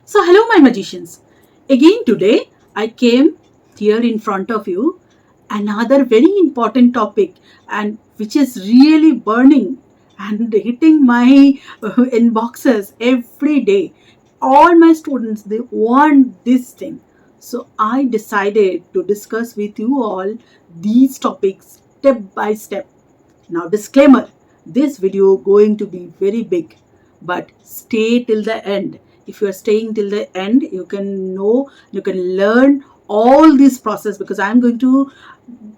So, hello, my magicians. Again, today I came here in front of you another very important topic, and which is really burning and hitting my inboxes every day. All my students, they want this thing. So, I decided to discuss with you all these topics step by step. Now, disclaimer, this video going to be very big, but stay till the end. If you are staying till the end, you can know, you can learn all this process, because I am going to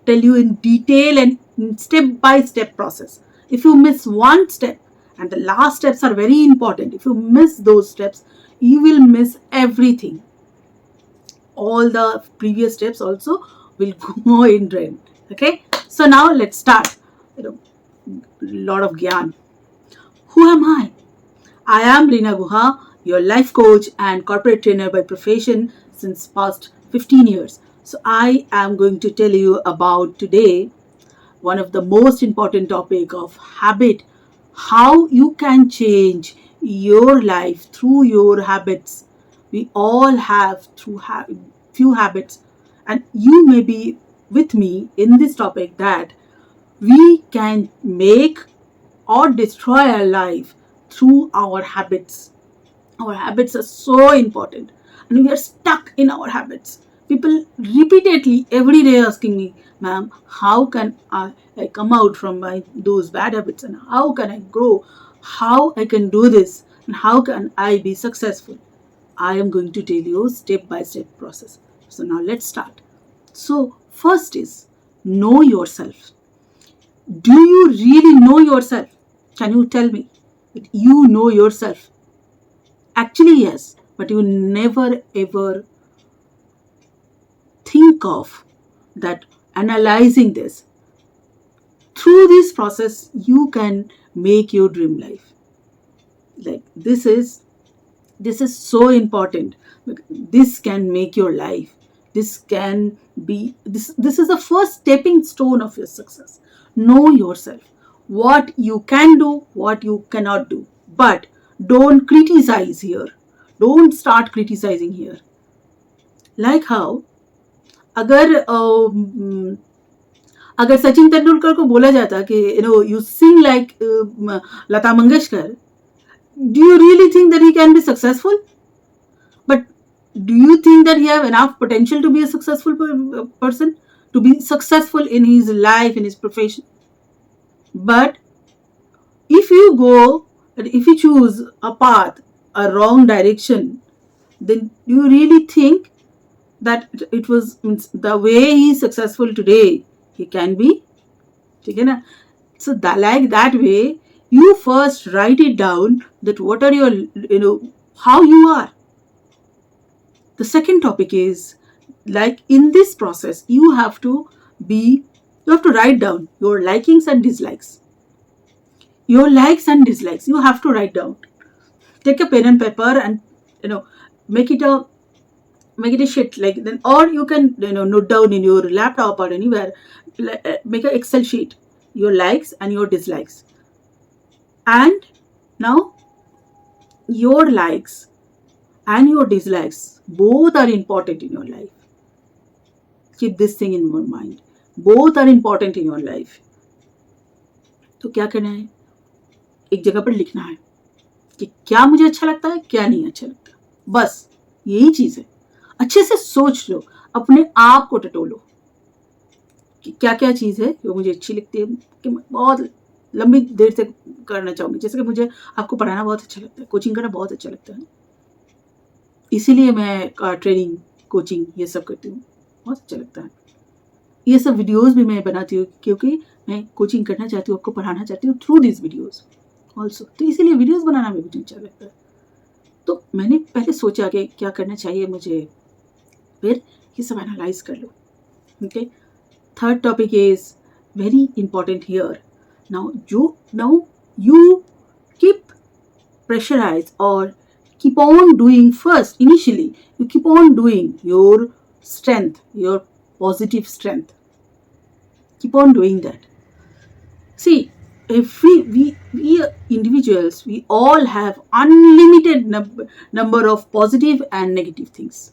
tell you in detail and in step by step process. If you miss one step, and the last steps are very important, if you miss those steps, you will miss everything. All the previous steps also will go in drain. Okay, so now let's start. Lot of gyan. Who am I? I am Reena Guha, your life coach and corporate trainer by profession since past 15 years. So I am going to tell you about today one of the most important topic of habit, how you can change your life through your habits. We all have through few habits, and you may be with me in this topic that we can make or destroy our life through our habits. Our habits are so important, and we are stuck in our habits. People repeatedly every day asking me, ma'am, how can I come out from my those bad habits, and how can I grow? How I can do this, and how can I be successful? I am going to tell you step by step process. So now let's start. So first is know yourself. Do you really know yourself? Can you tell me that you know yourself? Actually, yes, but you never ever think of that analyzing this. Through this process, you can make your dream life. Like this is so important. This can make your life. This can be this is the first stepping stone of your success. Know yourself, what you can do, what you cannot do, but don't criticize here. Don't start criticizing here. Like how अगर अगर सचिन तेंदुलकर को बोला जाता कि you sing like Lata Mangeshkar, do you really think that he can be successful? But do you think that he have enough potential to be a successful person, to be successful in his life, in his profession? But if you choose a path, a wrong direction, then do you really think that it was the way he is successful today, he can be? So that, like that way, you first write it down that what are your, how you are. The second topic is, like in this process, you have to write down your likings and dislikes. Your likes and dislikes, you have to write down. Take a pen and paper and make it a sheet, like then, or you can note down in your laptop or anywhere. Make an Excel sheet, your likes and your dislikes. And now your likes and your dislikes both are important in your life. Keep this thing in your mind. Both are important in your life. तो क्या करना है, एक जगह पर लिखना है कि क्या मुझे अच्छा लगता है, क्या नहीं अच्छा लगता. बस यही चीज है. अच्छे से सोच लो, अपने आप को टटोलो कि क्या क्या चीज है जो मुझे अच्छी लगती है, कि मैं बहुत लंबी देर से करना चाहूंगी. जैसे कि मुझे आपको पढ़ाना बहुत अच्छा लगता है, कोचिंग करना बहुत अच्छा लगता है, इसीलिए मैं ट्रेनिंग, कोचिंग ये सब करती हूँ, बहुत अच्छा लगता है. ये सब वीडियोस भी मैं बनाती हूँ क्योंकि मैं कोचिंग करना चाहती हूँ, आपको पढ़ाना चाहती हूँ थ्रू दिस वीडियोस ऑल्सो. तो इसीलिए वीडियोस बनाना मुझे अच्छा लगता है. तो मैंने पहले सोचा कि क्या करना चाहिए मुझे, फिर ये सब एनालाइज कर लो. Okay, third topic is very important here. Now you keep pressurize or keep on doing. First, initially you keep on doing your strength, your positive strength. Keep on doing that. See, we individuals, we all have unlimited number of positive and negative things.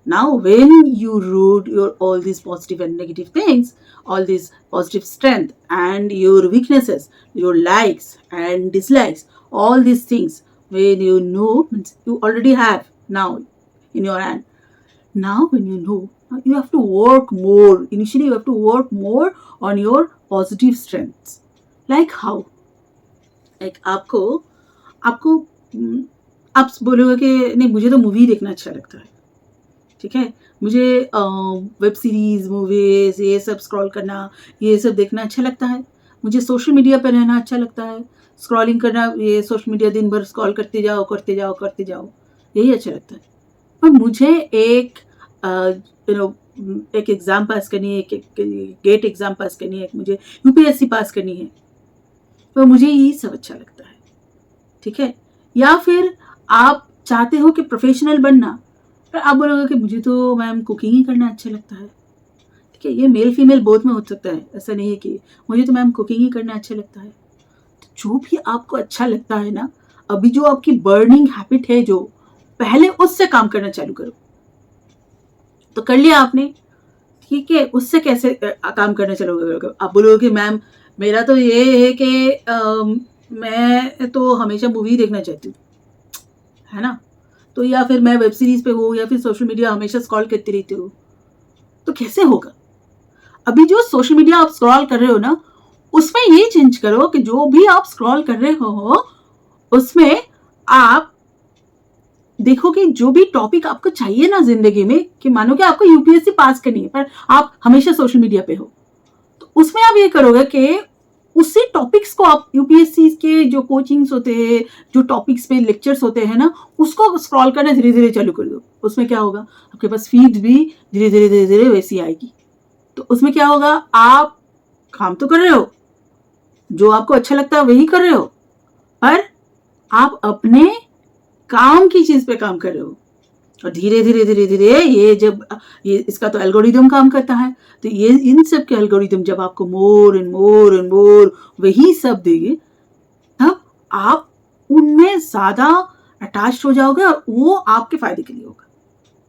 Now when you wrote your all these positive and negative things, all these positive strength and your weaknesses, your likes and dislikes, all these things, when you know, means you already have now in your hand. Now when you know, you have to work more. Initially you have to work more on your positive strengths. Like how? Like आपको आपको आप बोलोगे कि नहीं मुझे तो movie देखना अच्छा लगता है, ठीक है, मुझे वेब सीरीज मूवीज ये सब स्क्रॉल करना, ये सब देखना अच्छा लगता है, मुझे सोशल मीडिया पर रहना अच्छा लगता है, स्क्रॉलिंग करना, ये सोशल मीडिया दिन भर स्क्रॉल करते जाओ करते जाओ करते जाओ, यही अच्छा लगता है। पर मुझे एक एक एग्ज़ाम पास करनी है, एक गेट एग्ज़ाम पास करनी है, एक मुझे यूपीएससी पास करनी है, तो मुझे यही सब अच्छा लगता है, ठीक है। या फिर आप चाहते हो कि प्रोफेशनल बनना, पर आप बोलोगे कि मुझे तो मैम कुकिंग ही करना अच्छा लगता है, ठीक है। ये मेल फीमेल बोथ में हो सकता है, ऐसा नहीं है कि मुझे तो मैम कुकिंग ही करना अच्छा लगता है। तो जो भी आपको अच्छा लगता है ना, अभी जो आपकी बर्निंग हैबिट है, जो पहले उससे काम करना चालू करो। तो कर लिया आपने, ठीक है, उससे कैसे काम करना चालू? आप बोलोगे कि मैम मेरा तो ये है कि मैं तो हमेशा मूवी देखना चाहती हूँ, है ना, तो या फिर मैं वेब सीरीज पे हूँ, या फिर सोशल मीडिया हमेशा स्क्रॉल करती रहती हूँ, तो कैसे होगा? अभी जो सोशल मीडिया आप स्क्रॉल कर रहे हो ना, उसमें ये चेंज करो कि जो भी आप स्क्रॉल कर रहे हो उसमें आप देखो कि जो भी टॉपिक आपको चाहिए ना जिंदगी में, कि मानो कि आपको यूपीएससी पास करनी है पर आप हमेशा सोशल मीडिया पे हो, तो उसमें आप ये करोगे कि उसी टॉपिक्स को आप यूपीएससी के जो कोचिंग्स होते हैं, जो टॉपिक्स पे लेक्चर्स होते हैं ना, उसको स्क्रॉल करना धीरे धीरे चालू कर दो। उसमें क्या होगा, आपके पास फीड भी धीरे धीरे धीरे धीरे वैसी आएगी। तो उसमें क्या होगा, आप काम तो कर रहे हो, जो आपको अच्छा लगता है वही कर रहे हो, पर आप अपने काम की चीज पे काम कर रहे हो। और धीरे धीरे धीरे धीरे ये जब ये इसका तो एल्गोरिदम काम करता है, तो ये इन सब के एल्गोरिदम जब आपको more and more and more वही सब देंगे, तब आप उनमें ज्यादा अटैच हो जाओगे और वो आपके फायदे के लिए होगा,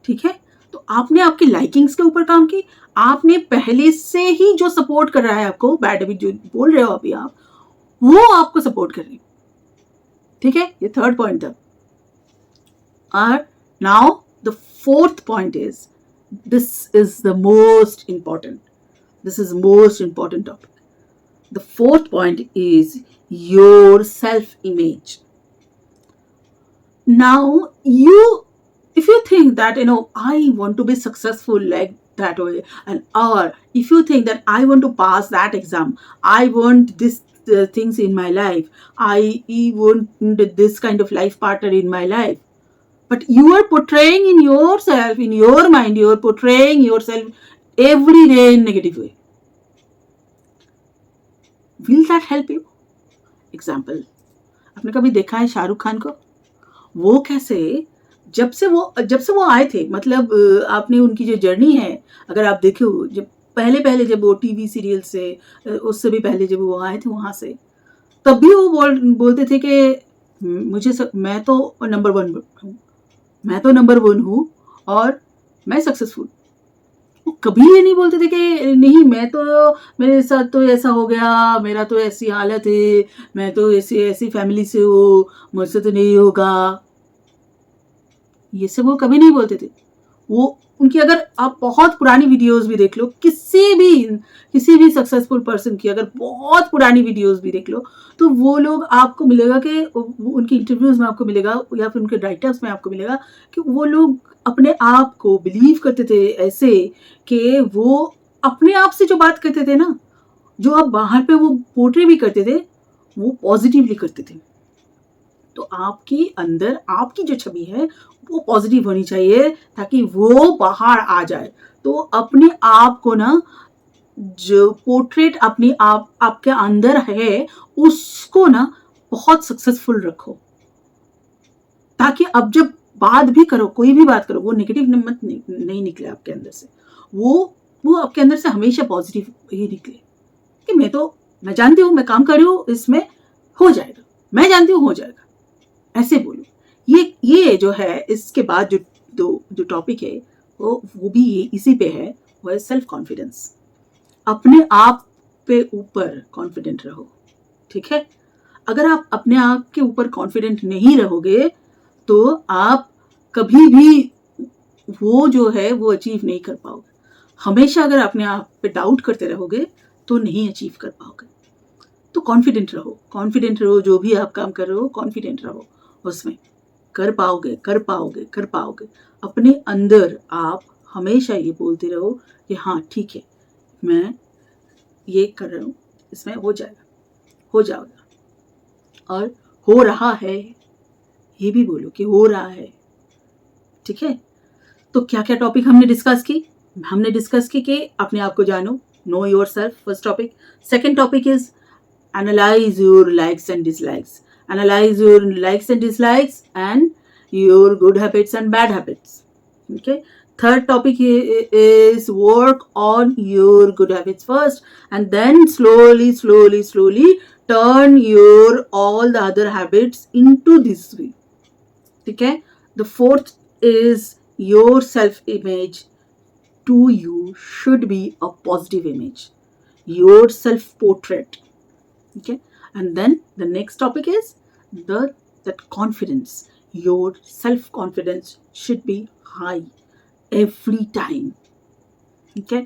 ठीक है। तो आपने आपकी लाइकिंग्स के ऊपर काम की, आपने पहले से ही जो सपोर्ट कर रहा है आपको, बैड हैबिट जो बोल रहे हो अभी आप, वो आपको सपोर्ट कर रही है, ठीक है। ये थर्ड पॉइंट था। और now the fourth point is, this is the most important, this is most important topic. The fourth point is your self image. Now you, if you think that I want to be successful like that way, and or if you think that I want to pass that exam, I want this things in my life, I want this kind of life partner in my life, but you are portraying in yourself, in your mind, you are portraying yourself every day in negative way. Will that help you? Example, आपने कभी देखा है शाहरुख खान को? वो कैसे जब से वो आए थे, मतलब आपने उनकी जो जर्नी है अगर आप देखो, जब पहले जब वो टीवी सीरियल से, उससे भी पहले जब वो आए थे वहां से, तब भी वो बोलते थे कि मैं तो नंबर 1 हूँ, मैं तो नंबर 1 हूँ और मैं सक्सेसफुल। वो कभी ये नहीं बोलते थे कि नहीं मैं तो, मेरे साथ तो ऐसा हो गया, मेरा तो ऐसी हालत है, मैं तो ऐसी फैमिली से हूँ, मुझसे तो नहीं होगा, ये सब वो कभी नहीं बोलते थे। वो उनकी अगर आप बहुत पुरानी वीडियोस भी देख लो, किसी भी सक्सेसफुल पर्सन की अगर बहुत पुरानी वीडियोस भी देख लो, तो वो लोग आपको मिलेगा कि उनकी इंटरव्यूज में आपको मिलेगा या फिर उनके राइटर्स में आपको मिलेगा कि वो लोग अपने आप को बिलीव करते थे ऐसे कि वो अपने आप से जो बात करते थे ना, जो आप बाहर पे वो पोर्ट्रे भी करते थे, वो पॉजिटिवली करते थे। तो आपकी अंदर आपकी जो छवि है वो पॉजिटिव होनी चाहिए ताकि वो बाहर आ जाए। तो अपने आप को ना, जो पोर्ट्रेट अपनी आपके अंदर है उसको ना बहुत सक्सेसफुल रखो, ताकि अब जब बात भी करो, कोई भी बात करो, वो नेगेटिव मत नहीं निकले आपके अंदर से, वो आपके अंदर से हमेशा पॉजिटिव ही निकले कि मैं तो मैं जानती हूँ, मैं काम कर रही हूँ, इसमें हो जाएगा, मैं जानती हूँ हो जाएगा, ऐसे बोलो। ये जो है, इसके बाद जो टॉपिक है वो भी इसी पे है, वो है सेल्फ कॉन्फिडेंस। अपने आप पे ऊपर कॉन्फिडेंट रहो, ठीक है। अगर आप अपने आप के ऊपर कॉन्फिडेंट नहीं रहोगे तो आप कभी भी वो जो है वो अचीव नहीं कर पाओगे। हमेशा अगर अपने आप पे डाउट करते रहोगे तो नहीं अचीव कर पाओगे। तो कॉन्फिडेंट रहो, जो भी आप काम कर रहे हो कॉन्फिडेंट रहो, उसमें कर पाओगे, कर पाओगे, कर पाओगे। अपने अंदर आप हमेशा ये बोलते रहो कि हाँ ठीक है, मैं ये कर रहा हूँ, इसमें हो जाएगा, और हो रहा है, ये भी बोलो कि हो रहा है, ठीक है। तो क्या क्या टॉपिक हमने डिस्कस की कि अपने आप को जानो, know your self, first topic. Second topic is analyze your likes and dislikes. Analyze your likes and dislikes and your good habits and bad habits. Okay. Third topic is work on your good habits first, and then slowly turn your all the other habits into this way. Okay. The fourth is your self image to you should be a positive image, your self portrait. Okay, and then the next topic is that confidence. Your self confidence should be high every time. Okay,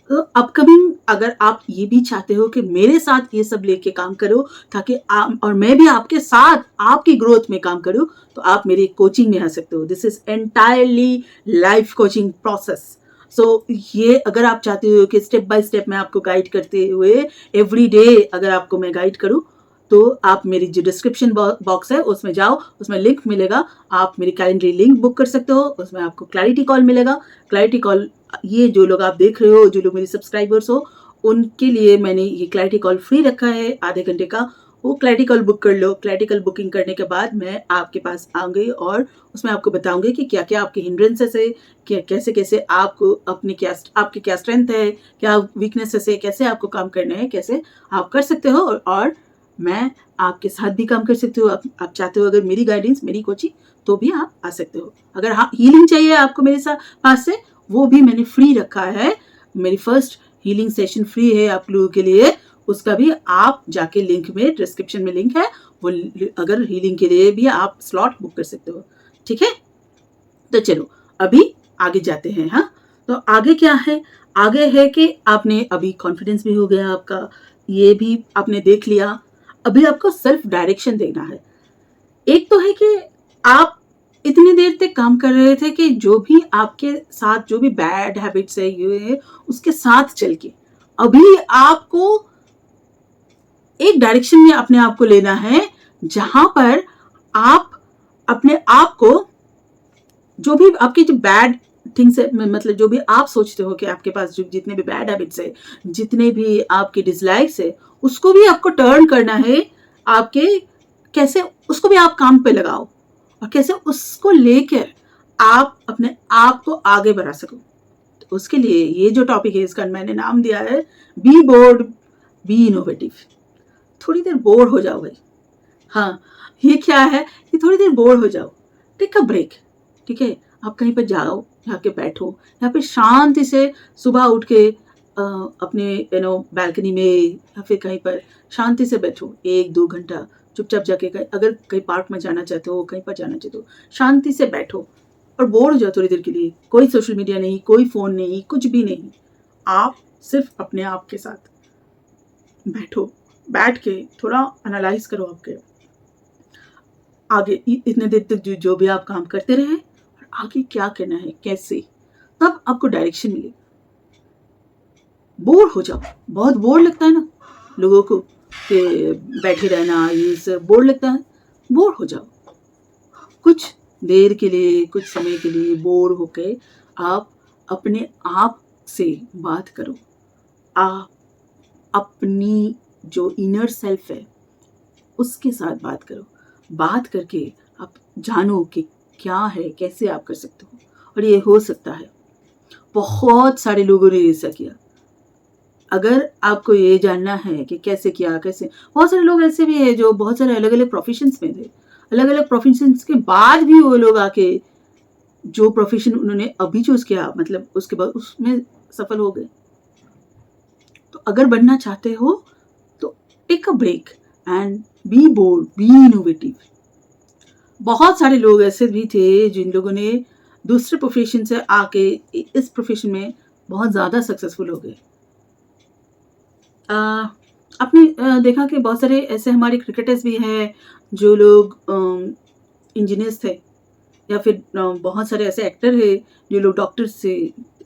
तो upcoming अगर आप ये भी चाहते हो कि मेरे साथ ये सब लेके काम करो ताकि आप और मैं भी आपके साथ आपकी ग्रोथ में काम करूं, तो आप मेरी कोचिंग में आ सकते हो। This is entirely life coaching process. So ये अगर आप चाहते हो कि स्टेप बाय स्टेप मैं आपको गाइड करते हुए एवरी डे अगर आपको मैं गाइड करूं, तो आप मेरी जो डिस्क्रिप्शन बॉक्स है उसमें जाओ, उसमें लिंक मिलेगा, आप मेरी कैलेंडरी लिंक बुक कर सकते हो, उसमें आपको क्लैरिटी कॉल मिलेगा। क्लैरिटी कॉल, ये जो लोग आप देख रहे हो, जो लोग मेरे सब्सक्राइबर्स हो, उनके लिए मैंने ये क्लैरिटी कॉल फ्री रखा है, आधे घंटे का। वो क्लैरिटी कॉल बुक कर लो। क्लैरिटी कॉल बुकिंग करने के बाद मैं आपके पास आऊँगी और उसमें आपको बताऊंगी कि क्या क्या आपके हिंड्रेंसेस है, क्या कैसे कैसे आपको आपकी क्या स्ट्रेंथ है, क्या वीकनेसेस है, कैसे आपको काम करना है, कैसे आप कर सकते हो, और मैं आपके साथ भी काम कर सकती हूँ। आप चाहते हो अगर मेरी गाइडेंस, मेरी कोचिंग, तो भी आप आ सकते हो। अगर हाँ हीलिंग चाहिए आपको मेरे साथ पास से, वो भी मैंने फ्री रखा है। मेरी फर्स्ट हीलिंग सेशन फ्री है आप लोगों के लिए, उसका भी आप जाके लिंक में, डिस्क्रिप्शन में लिंक है, वो अगर हीलिंग के लिए भी आप स्लॉट बुक कर सकते हो, ठीक है। तो चलो अभी आगे जाते हैं। हाँ, तो आगे क्या है, आगे है कि आपने अभी कॉन्फिडेंस भी हो गया आपका, ये भी आपने देख लिया। अभी आपको सेल्फ डायरेक्शन देना है। एक तो है कि आप इतनी देर तक काम कर रहे थे कि जो भी आपके साथ जो भी बैड हैबिट्स है ये है, उसके साथ चल के अभी आपको एक डायरेक्शन में अपने आप को लेना है, जहां पर आप अपने आप को, जो भी आपकी जो बैड थिंग्स है, मतलब जो भी आप सोचते हो कि आपके पास जो जितने भी बैड हैबिट्स है, जितने भी आपके डिसलाइक्स है, उसको भी आपको टर्न करना है। आपके कैसे उसको भी आप काम पे लगाओ और कैसे उसको लेकर आप अपने आप को आगे बढ़ा सको। तो उसके लिए ये जो टॉपिक है, इसका मैंने नाम दिया है बी बोर्ड बी इनोवेटिव। थोड़ी देर बोर हो जाओ भाई। हाँ, ये क्या है कि थोड़ी देर बोर हो जाओ, टेक अ ब्रेक, ठीक है। आप कहीं पर जाओ, जाके बैठो, या फिर शांति से सुबह उठ के अपने बैल्कनी में या फिर कहीं पर शांति से बैठो, 1-2 घंटा चुपचाप जाके अगर कहीं पार्क में जाना चाहते हो, कहीं पर जाना चाहते हो, शांति से बैठो और बोर हो जाओ थोड़ी देर के लिए। कोई सोशल मीडिया नहीं, कोई फोन नहीं, कुछ भी नहीं, आप सिर्फ अपने आप के साथ बैठो, बैठ के थोड़ा एनालाइज करो आपके आगे इतने देर तक जो भी आप काम करते रहे, और आगे क्या करना है, कैसे, तब आपको डायरेक्शन मिलेगी। बोर हो जाओ, बहुत बोर लगता है ना लोगों को कि बैठे रहना, ये सब बोर लगता है। बोर हो जाओ, कुछ देर के लिए, कुछ समय के लिए बोर होके आप अपने आप से बात करो। आप अपनी जो इनर सेल्फ है उसके साथ बात करो। बात करके आप जानो कि क्या है, कैसे आप कर सकते हो, और ये हो सकता है। बहुत सारे लोगों ने ऐसा किया। अगर आपको ये जानना है कि कैसे किया, कैसे, बहुत सारे लोग ऐसे भी हैं जो बहुत सारे अलग अलग प्रोफेशंस में थे, अलग अलग प्रोफेशंस के बाद भी वो लोग आके जो प्रोफेशन उन्होंने अभी चूज किया, मतलब उसके बाद उसमें सफल हो गए। तो अगर बनना चाहते हो तो take a break and be bold, be innovative. बहुत सारे लोग ऐसे भी थे जिन लोगों ने दूसरे प्रोफेशन से आके इस प्रोफेशन में बहुत ज़्यादा सक्सेसफुल हो गए। आपने देखा कि बहुत सारे ऐसे हमारे क्रिकेटर्स भी हैं जो लोग इंजीनियर्स थे, या फिर बहुत सारे ऐसे एक्टर हैं जो लोग डॉक्टर्स थे,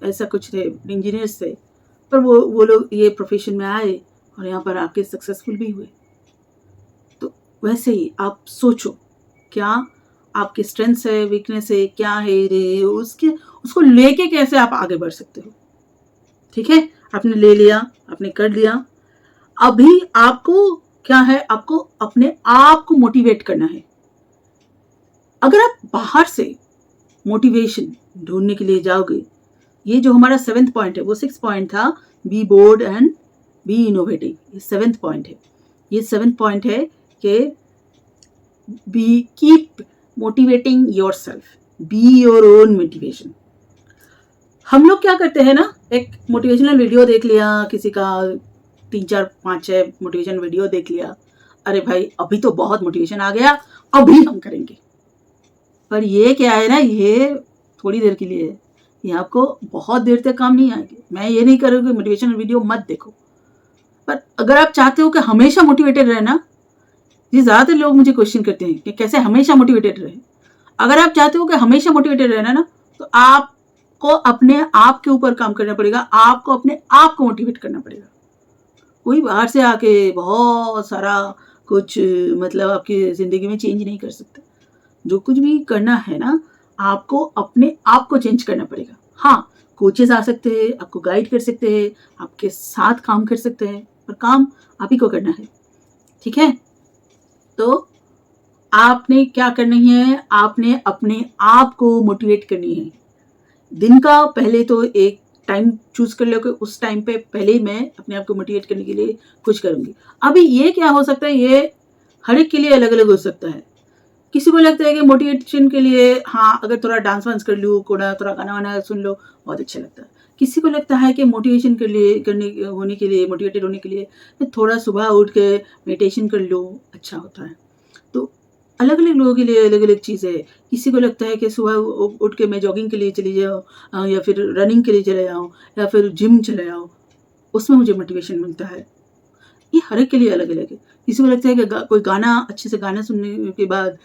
ऐसा कुछ थे, इंजीनियर्स थे, पर वो लोग ये प्रोफेशन में आए और यहाँ पर आके सक्सेसफुल भी हुए। तो वैसे ही आप सोचो, क्या आपकी स्ट्रेंथ्स है, वीकनेस है, क्या है रे, उसको लेके कैसे आप आगे बढ़ सकते हो। ठीक है, आपने ले लिया, आपने कर लिया, अभी आपको क्या है, आपको अपने आप को मोटिवेट करना है। अगर आप बाहर से मोटिवेशन ढूंढने के लिए जाओगे, ये जो हमारा 7th पॉइंट है, वो 6th पॉइंट था, be bold and be innovative, ये 7th पॉइंट है। ये 7th पॉइंट है कि be keep motivating yourself, be your own motivation. हम लोग क्या करते हैं ना, एक मोटिवेशनल वीडियो देख लिया किसी का, 3 4 5 6 मोटिवेशन वीडियो देख लिया, अरे भाई अभी तो बहुत मोटिवेशन आ गया, अभी हम करेंगे। पर ये क्या है ना, ये थोड़ी देर के लिए है, ये आपको बहुत देर तक काम नहीं आएगी। मैं ये नहीं करूँगी मोटिवेशनल वीडियो मत देखो, पर अगर आप चाहते हो कि हमेशा मोटिवेटेड रहना, ये ज़्यादातर लोग मुझे क्वेश्चन करते हैं कि कैसे हमेशा मोटिवेटेड रहे। अगर आप चाहते हो कि हमेशा मोटिवेटेड रहना ना, तो आपको अपने आप के ऊपर काम करना पड़ेगा, आपको अपने आप को मोटिवेट करना पड़ेगा। कोई बाहर से आके बहुत सारा कुछ मतलब आपकी ज़िंदगी में चेंज नहीं कर सकता। जो कुछ भी करना है ना, आपको अपने आप को चेंज करना पड़ेगा। हाँ, कोचेस आ सकते हैं, आपको गाइड कर सकते हैं, आपके साथ काम कर सकते हैं, पर काम आप ही को करना है। ठीक है, तो आपने क्या करनी है, आपने अपने आप को मोटिवेट करनी है। दिन का पहले तो एक टाइम चूज कर लो कि उस टाइम पे पहले ही मैं अपने आप को मोटिवेट करने के लिए कुछ करूंगी। अभी ये क्या हो सकता है, ये हर एक के लिए अलग अलग हो सकता है। किसी को लगता है कि मोटिवेशन के लिए, हाँ, अगर थोड़ा डांस वांस कर लूँ, थोड़ा गाना वाना सुन लो, बहुत अच्छा लगता है। किसी को लगता है कि मोटिवेशन के लिए होने के लिए, मोटिवेटेड होने के लिए थोड़ा सुबह उठ के मेडिटेशन कर लो, अच्छा होता है। तो अलग अलग लोगों के लिए अलग अलग चीज़ें है। किसी को लगता है कि सुबह उठ के मैं जॉगिंग के लिए चली जाऊँ, या फिर रनिंग के लिए चले जाऊँ, या फिर जिम चले जाऊँ, उसमें मुझे मोटिवेशन मिलता है। ये हर एक के लिए अलग अलग है। किसी को लगता है कि कोई गाना, अच्छे से गाना सुनने के बाद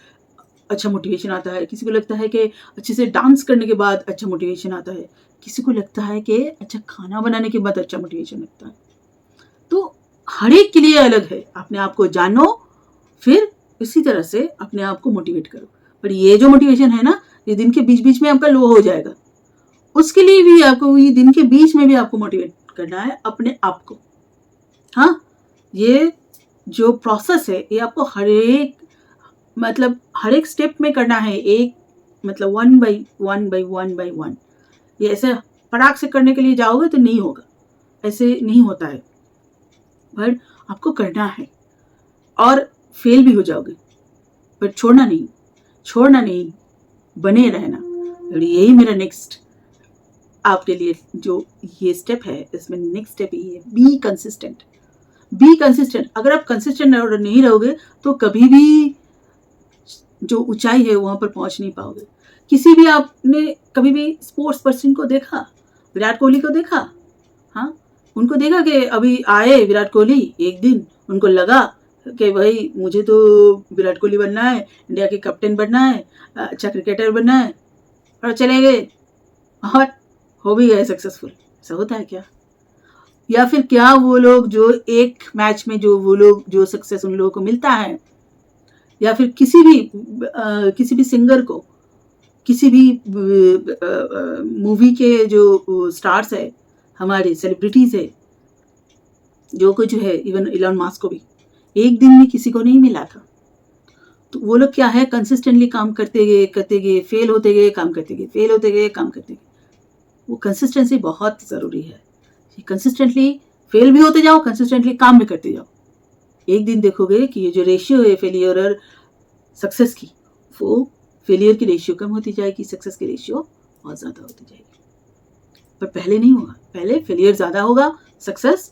अच्छा मोटिवेशन आता है। किसी को लगता है कि अच्छे से डांस करने के बाद अच्छा मोटिवेशन आता है। किसी को लगता है कि अच्छा खाना बनाने के बाद अच्छा मोटिवेशन लगता है। तो हर एक के लिए अलग है। अपने आप को जानो, फिर इसी तरह से अपने आप को मोटिवेट करो। पर ये जो मोटिवेशन है ना, ये दिन के बीच बीच में आपका लो हो जाएगा। उसके लिए भी आपको ये दिन के बीच में भी आपको मोटिवेट करना है अपने आप को। हाँ, ये जो प्रोसेस है, ये आपको हर एक स्टेप में करना है। एक मतलब 1 बाय 1 ये ऐसे फटाक से करने के लिए जाओगे तो नहीं होगा, ऐसे नहीं होता है। पर आपको करना है और फेल भी हो जाओगे, पर छोड़ना नहीं, बने रहना। और यही मेरा नेक्स्ट आपके लिए जो ये स्टेप है, इसमें नेक्स्ट स्टेप यही है, बी कंसिस्टेंट। अगर आप कंसिस्टेंट नहीं रहोगे तो कभी भी जो ऊंचाई है वहां पर पहुंच नहीं पाओगे। किसी भी आपने कभी भी स्पोर्ट्स पर्सन को देखा, विराट कोहली को देखा, हाँ, उनको देखा कि अभी आए विराट कोहली, एक दिन उनको लगा कि भाई मुझे तो विराट कोहली बनना है, इंडिया के कैप्टन बनना है, अच्छा क्रिकेटर बनना है, और चले गए और हो भी गए सक्सेसफुल। ऐसा होता है क्या? या फिर क्या वो लोग जो एक मैच में जो सक्सेस उन लोगों को मिलता है, या फिर किसी भी सिंगर को, किसी भी मूवी के जो स्टार्स है, हमारे सेलिब्रिटीज है, जो कुछ है, इवन इलॉन मस्क को भी एक दिन में किसी को नहीं मिला था। तो वो लोग क्या है, कंसिस्टेंटली काम करते गए, फेल होते गए, काम करते गए। वो कंसिस्टेंसी बहुत ज़रूरी है। कंसिस्टेंटली फेल भी होते जाओ, कंसिस्टेंटली काम भी करते जाओ। एक दिन देखोगे कि ये जो रेशियो है फेलियर और सक्सेस की, वो फेलियर की रेशियो कम होती जाएगी, सक्सेस की रेशियो बहुत ज़्यादा होती जाएगी। पर पहले नहीं होगा, पहले फेलियर ज़्यादा होगा, सक्सेस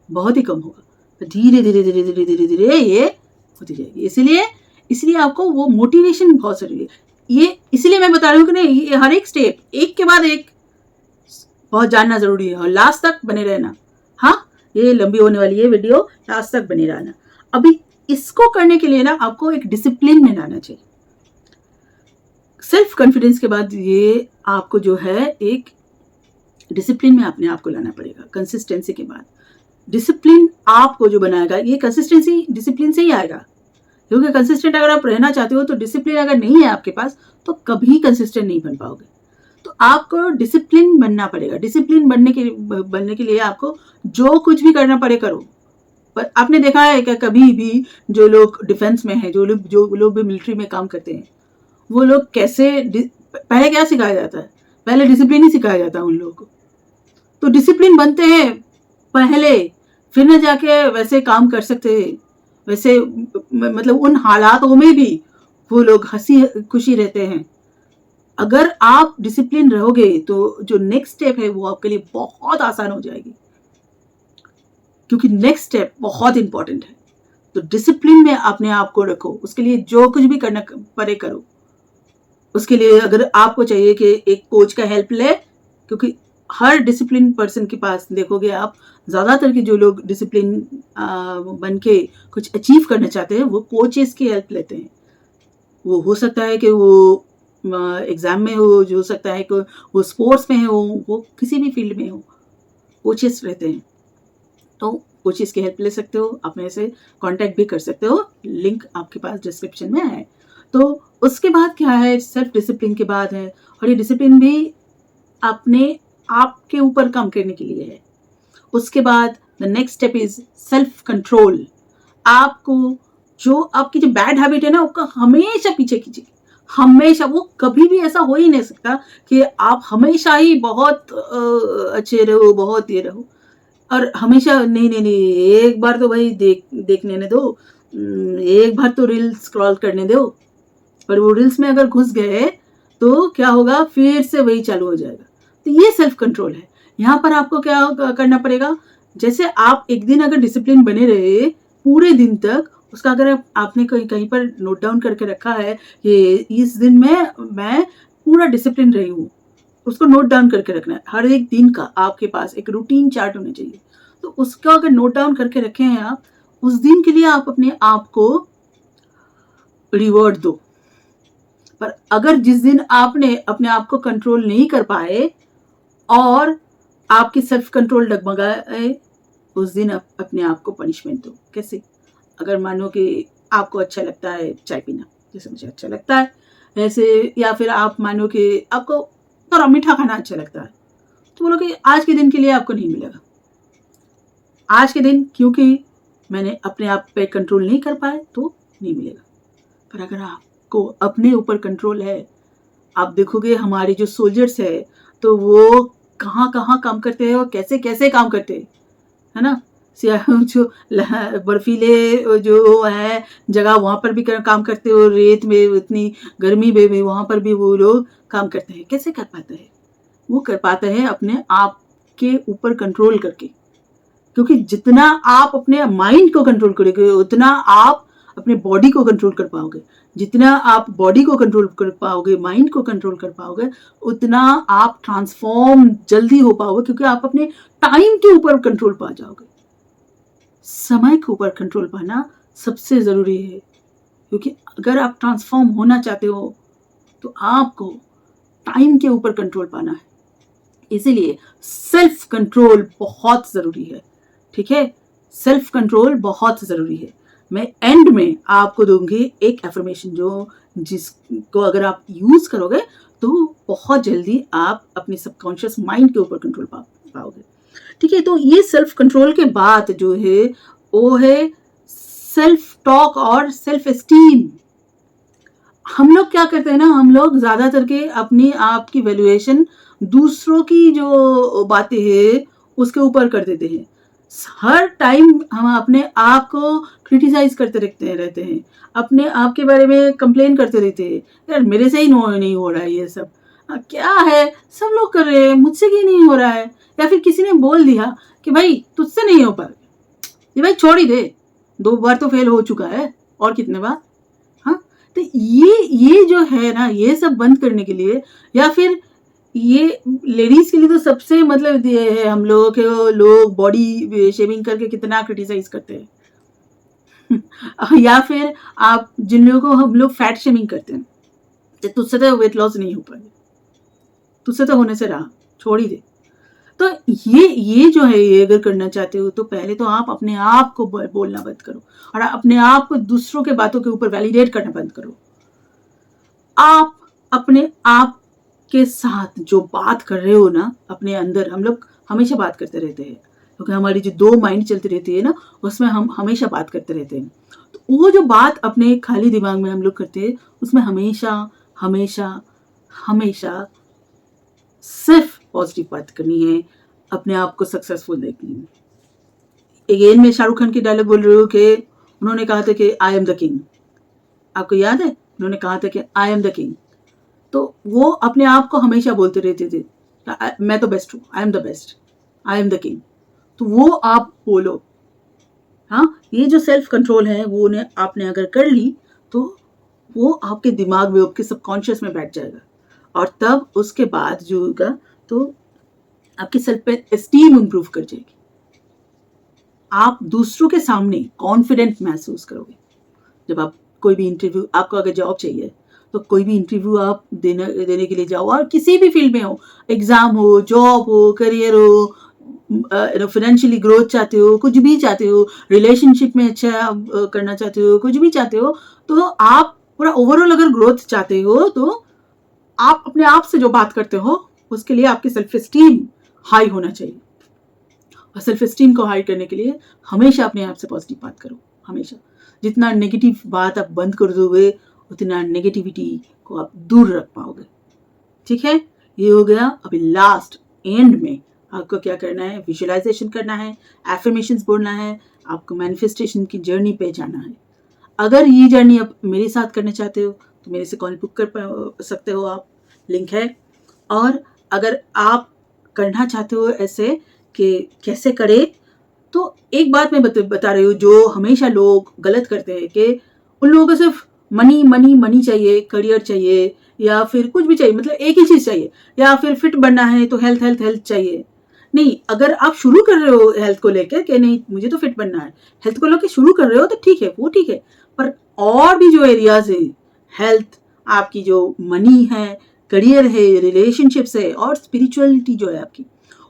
बहुत ही कम होगा। तो धीरे धीरे धीरे धीरे धीरे धीरे ये होती जाएगी। इसलिए आपको वो मोटिवेशन बहुत जरूरी है। ये इसलिए मैं बता रही हूँ कि नहीं, ये हर एक स्टेप एक के बाद एक बहुत जानना जरूरी है और लास्ट तक बने रहना। हाँ, ये लंबी होने वाली है वीडियो, लास्ट तक बने रहना। अभी इसको करने के लिए ना आपको एक डिसिप्लिन में लाना चाहिए। सेल्फ कॉन्फिडेंस के बाद ये आपको जो है एक डिसिप्लिन में अपने आप को लाना पड़ेगा। कंसिस्टेंसी के बाद डिसिप्लिन आपको जो बनाएगा, ये कंसिस्टेंसी डिसिप्लिन से ही आएगा। क्योंकि कंसिस्टेंट अगर आप रहना चाहते हो तो डिसिप्लिन अगर नहीं है आपके पास तो कभी कंसिस्टेंट नहीं बन पाओगे। तो आपको डिसिप्लिन बनना पड़ेगा। डिसिप्लिन बनने के लिए आपको जो कुछ भी करना पड़े करो। पर आपने देखा है कि कभी भी जो लोग डिफेंस में हैं, जो लोग भी मिलिट्री में काम करते हैं, वो लोग कैसे, पहले क्या सिखाया जाता है? पहले डिसिप्लिन ही सिखाया जाता है उन लोगों को। तो डिसिप्लिन बनते हैं पहले, फिर न जाके वैसे काम कर सकते हैं। वैसे मतलब उन हालातों में भी वो लोग हंसी खुशी रहते हैं। अगर आप डिसिप्लिन रहोगे तो जो नेक्स्ट स्टेप है वो आपके लिए बहुत आसान हो जाएगी, क्योंकि नेक्स्ट स्टेप बहुत इंपॉर्टेंट है। तो डिसिप्लिन में अपने आप को रखो, उसके लिए जो कुछ भी करना पड़े करो। उसके लिए अगर आपको चाहिए कि एक कोच का हेल्प ले, क्योंकि हर डिसिप्लिन पर्सन के पास देखोगे आप, ज़्यादातर के जो लोग डिसिप्लिन बन के कुछ अचीव करना चाहते हैं वो कोचेस की हेल्प लेते हैं। वो हो सकता है कि वो एग्ज़ाम में हो सकता है कि वो स्पोर्ट्स में हो, वो किसी भी फील्ड में हो, कोचेस रहते हैं। तो कोचेस की हेल्प ले सकते हो, आप मेरे से कांटेक्ट भी कर सकते हो, लिंक आपके पास डिस्क्रिप्शन में है। तो उसके बाद क्या है, सेल्फ डिसिप्लिन के बाद है, और ये डिसिप्लिन भी अपने आपके ऊपर काम करने के लिए है। उसके बाद the next step is self control. आपको जो आपकी जो बैड हैबिट है ना, उसका हमेशा पीछे कीजिए। हमेशा, वो कभी भी ऐसा हो ही नहीं सकता कि आप हमेशा ही बहुत अच्छे रहो, बहुत ये रहो। और हमेशा नहीं, एक बार तो भाई देखने ने दो, एक बार तो रील स्क्रॉल करने दो। पर वो रील्स में अगर घुस गए तो क्या होगा, फिर से वही चालू हो जाएगा। तो ये सेल्फ कंट्रोल है। यहाँ पर आपको क्या करना पड़ेगा, जैसे आप एक दिन अगर डिसिप्लिन बने रहे पूरे दिन तक, उसका अगर आपने कहीं पर नोट डाउन करके रखा है कि इस दिन में मैं पूरा डिसिप्लिन रही हूँ, उसको नोट डाउन करके रखना है। हर एक दिन का आपके पास एक रूटीन चार्ट होना चाहिए। तो उसका अगर नोट डाउन करके रखे हैं आप, उस दिन के लिए आप अपने आप को रिवॉर्ड दो। पर अगर जिस दिन आपने अपने आप को कंट्रोल नहीं कर पाए और आपकी सेल्फ कंट्रोल डगमगाए, उस दिन आप अपने आप को पनिशमेंट दो। कैसे? अगर मानो कि आपको अच्छा लगता है चाय पीना, जैसे मुझे अच्छा लगता है ऐसे, या फिर आप मानो कि आपको थोड़ा मीठा खाना अच्छा लगता है, तो बोलो कि आज के दिन के लिए आपको नहीं मिलेगा। आज के दिन क्योंकि मैंने अपने आप पे कंट्रोल नहीं कर पाए तो नहीं मिलेगा। पर अगर आपको अपने ऊपर कंट्रोल है, आप देखोगे हमारे जो सोल्जर्स है तो वो कहाँ कहाँ काम करते हैं और कैसे कैसे काम करते हैं, है ना। जो बर्फीले जो है जगह, वहाँ पर भी काम करते हो, रेत में इतनी गर्मी में भी वहाँ पर भी वो लोग काम करते हैं। कैसे कर पाते हैं? वो कर पाते हैं अपने आप के ऊपर कंट्रोल करके। क्योंकि जितना आप अपने माइंड को कंट्रोल करोगे उतना आप अपने बॉडी को कंट्रोल कर पाओगे। जितना आप बॉडी को कंट्रोल कर पाओगे, माइंड को कंट्रोल कर पाओगे, उतना आप ट्रांसफॉर्म जल्दी हो पाओगे, क्योंकि आप अपने टाइम के ऊपर कंट्रोल पा जाओगे। समय के ऊपर कंट्रोल पाना सबसे ज़रूरी है, क्योंकि अगर आप ट्रांसफॉर्म होना चाहते हो तो आपको टाइम के ऊपर कंट्रोल पाना है। इसीलिए सेल्फ कंट्रोल बहुत ज़रूरी है। ठीक है, सेल्फ कंट्रोल बहुत ज़रूरी है। मैं एंड में आपको दूंगी एक एफर्मेशन जो जिसको अगर आप यूज़ करोगे तो बहुत जल्दी आप अपने सबकॉन्शियस माइंड के ऊपर कंट्रोल पाओगे। ठीक है, तो ये सेल्फ कंट्रोल के बाद जो है वो है सेल्फ टॉक और सेल्फ एस्टीम। हम लोग क्या करते हैं ना, हम लोग ज़्यादातर के अपनी आप की वैल्यूएशन दूसरों की जो बातें हैं उसके ऊपर कर देते हैं। हर टाइम हम अपने आप को क्रिटिसाइज करते रहते हैं, अपने आप के बारे में कंप्लेन करते रहते हैं, यार मेरे से ही नहीं हो रहा है ये सब, क्या है सब लोग कर रहे हैं, मुझसे क्यों नहीं हो रहा है। या फिर किसी ने बोल दिया कि भाई तुझसे नहीं हो पा रहा, ये भाई छोड़ ही दे, 2 बार तो फेल हो चुका है, और कितने बार। हाँ, तो ये जो है ना, ये सब बंद करने के लिए, या फिर ये लेडीज के लिए तो सबसे मतलब ये है, हम लोगों के लोग बॉडी शेविंग करके कितना क्रिटिसाइज करते हैं या फिर आप जिन लोगों को हम लोग फैट शेमिंग करते हैं, तो तुझसे तो वेट लॉस नहीं हो पाएगा, तुझसे तो होने से रहा, छोड़ ही दे। तो ये जो है, ये अगर करना चाहते हो तो पहले तो आप अपने आप को बोलना बंद करो, और अपने आप को दूसरों के बातों के ऊपर वैलिडेट करना बंद करो। आप अपने आप के साथ जो बात कर रहे हो ना अपने अंदर, हम लोग हमेशा बात करते रहते हैं, क्योंकि हमारी जो 2 माइंड चलती रहती है ना, उसमें हम हमेशा बात करते रहते हैं। तो वो जो बात अपने खाली दिमाग में हम लोग करते हैं, उसमें हमेशा हमेशा हमेशा सिर्फ पॉजिटिव बात करनी है, अपने आप को सक्सेसफुल देखनी है। अगेन मैं शाहरुख खान की डायलॉग बोल रही हूँ कि उन्होंने कहा था कि आई एम द किंग, आपको याद है उन्होंने कहा था कि आई एम द किंग। तो वो अपने आप को हमेशा बोलते रहते थे, मैं तो बेस्ट हूँ, I am the best, I am the king. तो वो आप बोलो। हाँ, ये जो सेल्फ कंट्रोल है वो आपने अगर कर ली, तो वो आपके दिमाग में, आपके सबकॉन्शियस में बैठ जाएगा, और तब उसके बाद जो होगा तो आपकी सेल्फ एस्टीम इंप्रूव कर जाएगी, आप दूसरों के सामने कॉन्फिडेंट महसूस करोगे। जब आप कोई भी इंटरव्यू, आपको अगर जॉब चाहिए तो कोई भी इंटरव्यू आप देने के लिए जाओ, और किसी भी फील्ड में हो, एग्जाम हो, जॉब हो, करियर हो, फाइनेंशियली ग्रोथ चाहते हो, कुछ भी चाहते हो, रिलेशनशिप में अच्छा करना चाहते हो, कुछ भी चाहते हो, तो आप पूरा ओवरऑल अगर ग्रोथ चाहते हो, तो आप अपने आप से जो बात करते हो उसके लिए आपकी सेल्फ एस्टीम हाई होना चाहिए। और सेल्फ एस्टीम को हाई करने के लिए हमेशा अपने आप से पॉजिटिव बात करो। हमेशा जितना नेगेटिव बात आप बंद कर दोगे, उतना नेगेटिविटी को आप दूर रख पाओगे। ठीक है, ये हो गया। अभी लास्ट एंड में आपको क्या करना है, विजुअलाइजेशन करना है, एफर्मेशंस बोलना है, आपको मैनिफेस्टेशन की जर्नी पे जाना है। अगर ये जर्नी आप मेरे साथ करना चाहते हो तो मेरे से कॉल बुक कर सकते हो आप, लिंक है। और अगर आप करना चाहते हो ऐसे कि कैसे करे, तो एक बात मैं बता रही हूँ जो हमेशा लोग गलत करते हैं, कि उन लोगों को सिर्फ मनी मनी मनी चाहिए, करियर चाहिए, या फिर कुछ भी चाहिए, मतलब एक ही चीज चाहिए, या फिर फिट बनना है तो हेल्थ हेल्थ हेल्थ चाहिए। नहीं, अगर आप शुरू कर रहे हो हेल्थ को लेकर कि नहीं मुझे तो फिट बनना है, हेल्थ को लेकर शुरू कर रहे हो तो ठीक है, वो ठीक है, पर और भी जो एरियाज है, हेल्थ, आपकी जो मनी है, करियर है, रिलेशनशिप्स है, और स्पिरिचुअलिटी जो है आपकी,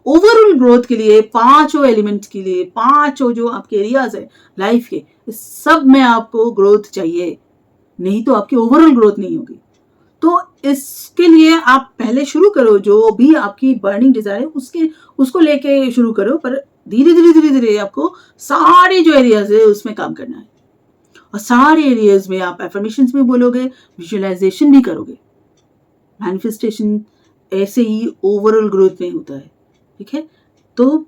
ओवरऑल ग्रोथ के लिए 5 एलिमेंट्स के लिए, 5 जो आपके एरियाज है लाइफ के, सब में आपको ग्रोथ चाहिए, नहीं तो आपकी ओवरऑल ग्रोथ नहीं होगी। तो इसके लिए आप पहले शुरू करो, जो भी आपकी बर्निंग डिजायर है उसको लेके शुरू करो, पर धीरे धीरे धीरे धीरे आपको सारे जो एरियाज है उसमें काम करना है, और सारे एरियाज में आप एफर्मेशंस भी बोलोगे, विजुअलाइजेशन भी करोगे। मैनिफेस्टेशन ऐसे ही ओवरऑल ग्रोथ में होता है। ठीक है, तो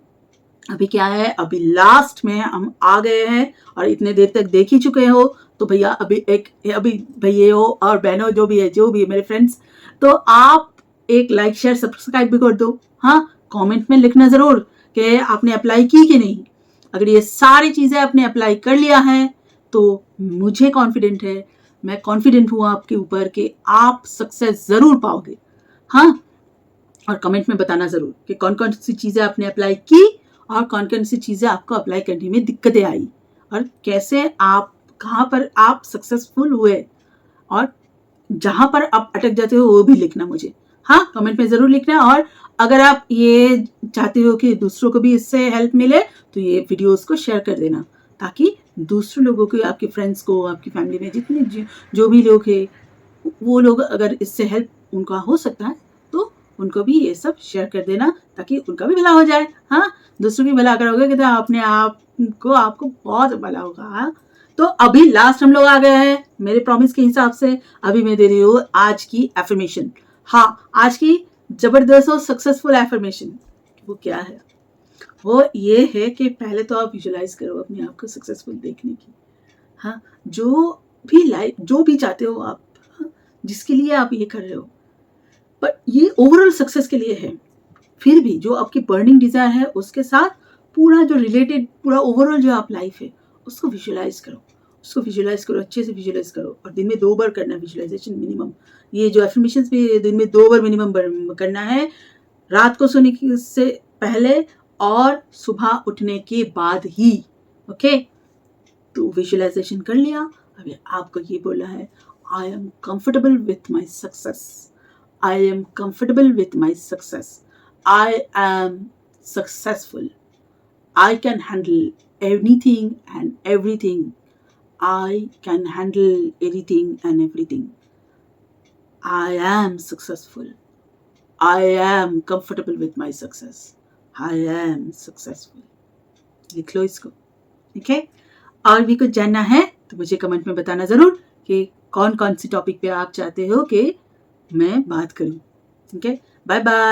अभी क्या है, अभी लास्ट में हम आ गए हैं, और इतने देर तक देख ही चुके हो, तो भैया अभी भैया हो और बहनों जो भी है मेरे फ्रेंड्स, तो आप एक लाइक शेयर सब्सक्राइब भी कर दो। हाँ, कमेंट में लिखना जरूर कि आपने अप्लाई की कि नहीं। अगर ये सारी चीजें आपने अप्लाई कर लिया है तो मुझे कॉन्फिडेंट है, मैं कॉन्फिडेंट हूँ आपके ऊपर कि आप सक्सेस जरूर पाओगे। हाँ, और कमेंट में बताना जरूर कि कौन कौन सी चीजें आपने अप्लाई की, और कौन कौन सी चीजें आपको अप्लाई करने में दिक्कतें आई, और कैसे आप, कहाँ पर आप सक्सेसफुल हुए, और जहां पर आप अटक जाते हो वो भी लिखना मुझे। हाँ, कमेंट में जरूर लिखना। और अगर आप ये चाहते हो कि दूसरों को भी इससे हेल्प मिले, तो ये वीडियोस को शेयर कर देना, ताकि दूसरे लोगों को, आपके फ्रेंड्स को, आपकी फैमिली में जितने जो भी लोग हैं, वो लोग अगर इससे हेल्प उनका हो सकता है तो उनको भी ये सब शेयर कर देना, ताकि उनका भी भला हो जाए। हाँ, दूसरों की भला करोगे कि तो अपने आप को, आपको बहुत भला होगा। हाँ, तो अभी लास्ट हम लोग आ गए हैं मेरे प्रॉमिस के हिसाब से। अभी मैं दे रही हूँ आज की एफर्मेशन। हाँ, आज की जबरदस्त और सक्सेसफुल एफर्मेशन। वो क्या है, वो ये है कि पहले तो आप विजुलाइज करो अपने आप को सक्सेसफुल देखने की। हाँ, जो भी चाहते हो आप, हाँ, जिसके लिए आप ये कर रहे हो, पर ये ओवरऑल सक्सेस के लिए है। फिर भी जो आपकी बर्निंग डिजायर है उसके साथ पूरा जो रिलेटेड, पूरा ओवरऑल जो आप लाइफ है उसको विजुलाइज करो, अच्छे से विजुलाइज करो। और दिन में 2 बार करना विजुलाइजेशन मिनिमम। ये जो एफर्मेशंस भी दिन में 2 बार मिनिमम करना है, रात को सोने से पहले और सुबह उठने के बाद ही। ओके, तो विजुअलाइजेशन कर लिया। अभी आपको ये बोला है, I am comfortable with my success, I am comfortable with my success, I am successful, I can handle anything and everything, I can handle anything and everything, I am successful, I am comfortable with my success, I am successful. लिख लो इसको, ठीक है। और भी कुछ जानना है तो मुझे कमेंट में बताना जरूर कि कौन कौन सी टॉपिक पे आप चाहते हो कि मैं बात करूं। ठीक है, बाय बाय।